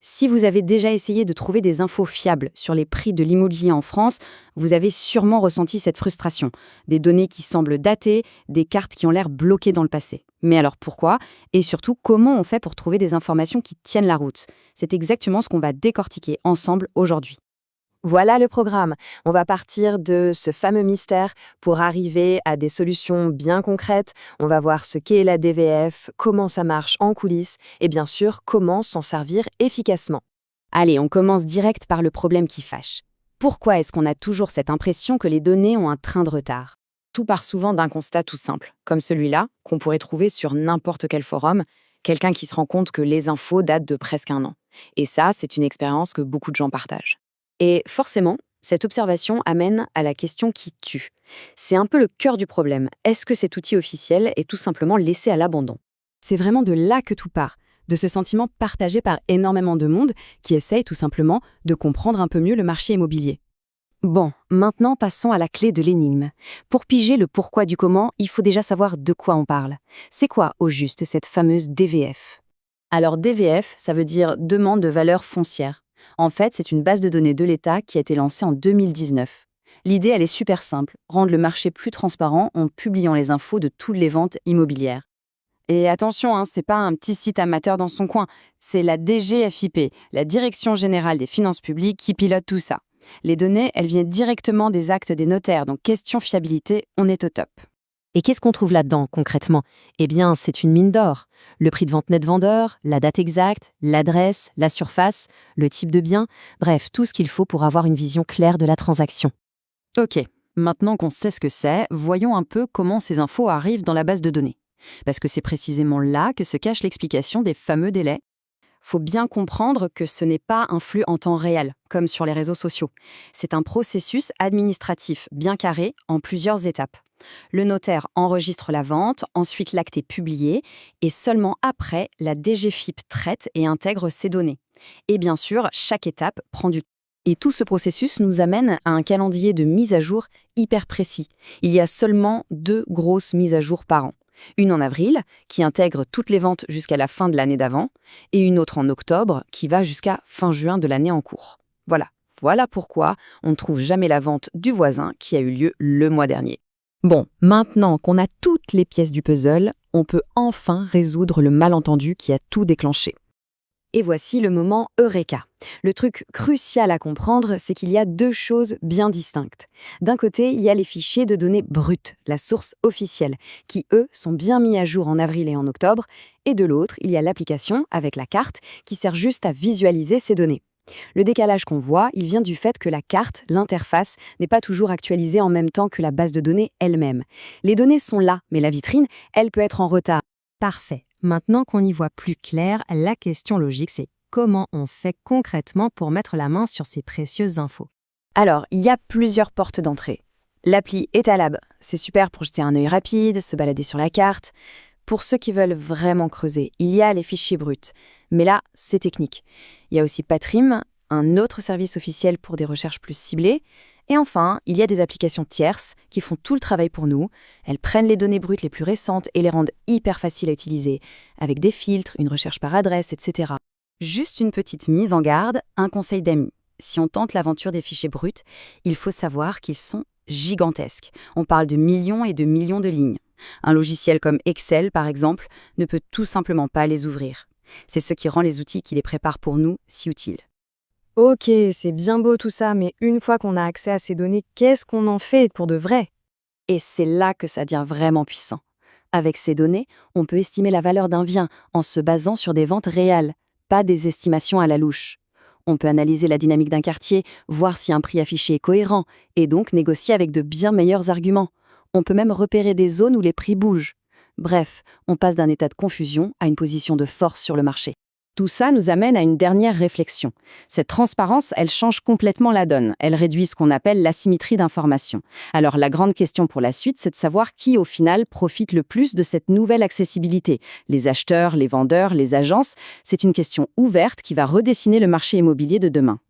Si vous avez déjà essayé de trouver des infos fiables sur les prix de l'immobilier en France, vous avez sûrement ressenti cette frustration. Des données qui semblent datées, des cartes qui ont l'air bloquées dans le passé. Mais alors pourquoi? Et surtout, comment on fait pour trouver des informations qui tiennent la route? C'est exactement ce qu'on va décortiquer ensemble aujourd'hui. Voilà le programme. On va partir de ce fameux mystère pour arriver à des solutions bien concrètes. On va voir ce qu'est la DVF, comment ça marche en coulisses et bien sûr comment s'en servir efficacement. Allez, on commence direct par le problème qui fâche. Pourquoi est-ce qu'on a toujours cette impression que les données ont un train de retard? Tout part souvent d'un constat tout simple, comme celui-là, qu'on pourrait trouver sur n'importe quel forum, quelqu'un qui se rend compte que les infos datent de presque un an. Et ça, c'est une expérience que beaucoup de gens partagent. Et forcément, cette observation amène à la question qui tue. C'est un peu le cœur du problème. Est-ce que cet outil officiel est tout simplement laissé à l'abandon? C'est vraiment de là que tout part, de ce sentiment partagé par énormément de monde qui essaye tout simplement de comprendre un peu mieux le marché immobilier. Bon, maintenant passons à la clé de l'énigme. Pour piger le pourquoi du comment, il faut déjà savoir de quoi on parle. C'est quoi, au juste, cette fameuse DVF? Alors DVF, ça veut dire demande de valeur foncière. En fait, c'est une base de données de l'État qui a été lancée en 2019. L'idée, elle est super simple, rendre le marché plus transparent en publiant les infos de toutes les ventes immobilières. Et attention, c'est pas un petit site amateur dans son coin, c'est la DGFiP, la Direction Générale des Finances Publiques, qui pilote tout ça. Les données, elles viennent directement des actes des notaires, donc question fiabilité, on est au top. Et qu'est-ce qu'on trouve là-dedans, concrètement? Eh bien, c'est une mine d'or. Le prix de vente net vendeur, la date exacte, l'adresse, la surface, le type de bien, bref, tout ce qu'il faut pour avoir une vision claire de la transaction. Ok, maintenant qu'on sait ce que c'est, voyons un peu comment ces infos arrivent dans la base de données. Parce que c'est précisément là que se cache l'explication des fameux délais. Faut bien comprendre que ce n'est pas un flux en temps réel, comme sur les réseaux sociaux. C'est un processus administratif bien carré en plusieurs étapes. Le notaire enregistre la vente, ensuite l'acte est publié, et seulement après, la DGFiP traite et intègre ces données. Et bien sûr, chaque étape prend du temps. Et tout ce processus nous amène à un calendrier de mise à jour hyper précis. Il y a seulement 2 grosses mises à jour par an. Une en avril, qui intègre toutes les ventes jusqu'à la fin de l'année d'avant, et une autre en octobre, qui va jusqu'à fin juin de l'année en cours. Voilà pourquoi on ne trouve jamais la vente du voisin qui a eu lieu le mois dernier. Bon, maintenant qu'on a toutes les pièces du puzzle, on peut enfin résoudre le malentendu qui a tout déclenché. Et voici le moment Eureka. Le truc crucial à comprendre, c'est qu'il y a 2 choses bien distinctes. D'un côté, il y a les fichiers de données brutes, la source officielle, qui, eux, sont bien mis à jour en avril et en octobre, et de l'autre, il y a l'application, avec la carte, qui sert juste à visualiser ces données. Le décalage qu'on voit, il vient du fait que la carte, l'interface, n'est pas toujours actualisée en même temps que la base de données elle-même. Les données sont là, mais la vitrine, elle peut être en retard. Parfait. Maintenant qu'on y voit plus clair, la question logique, c'est comment on fait concrètement pour mettre la main sur ces précieuses infos? Alors, il y a plusieurs portes d'entrée. L'appli Etalab, c'est super pour jeter un œil rapide, se balader sur la carte. Pour ceux qui veulent vraiment creuser, il y a les fichiers bruts. Mais là, c'est technique. Il y a aussi Patrim, un autre service officiel pour des recherches plus ciblées. Et enfin, il y a des applications tierces qui font tout le travail pour nous. Elles prennent les données brutes les plus récentes et les rendent hyper faciles à utiliser, avec des filtres, une recherche par adresse, etc. Juste une petite mise en garde, un conseil d'amis. Si on tente l'aventure des fichiers bruts, il faut savoir qu'ils sont gigantesques. On parle de millions et de millions de lignes. Un logiciel comme Excel, par exemple, ne peut tout simplement pas les ouvrir. C'est ce qui rend les outils qui les préparent pour nous si utiles. Ok, c'est bien beau tout ça, mais une fois qu'on a accès à ces données, qu'est-ce qu'on en fait pour de vrai? Et c'est là que ça devient vraiment puissant. Avec ces données, on peut estimer la valeur d'un bien en se basant sur des ventes réelles, pas des estimations à la louche. On peut analyser la dynamique d'un quartier, voir si un prix affiché est cohérent, et donc négocier avec de bien meilleurs arguments. On peut même repérer des zones où les prix bougent. Bref, on passe d'un état de confusion à une position de force sur le marché. Tout ça nous amène à une dernière réflexion. Cette transparence, elle change complètement la donne. Elle réduit ce qu'on appelle l'asymétrie d'information. Alors la grande question pour la suite, c'est de savoir qui, au final, profite le plus de cette nouvelle accessibilité. Les acheteurs, les vendeurs, les agences, c'est une question ouverte qui va redessiner le marché immobilier de demain.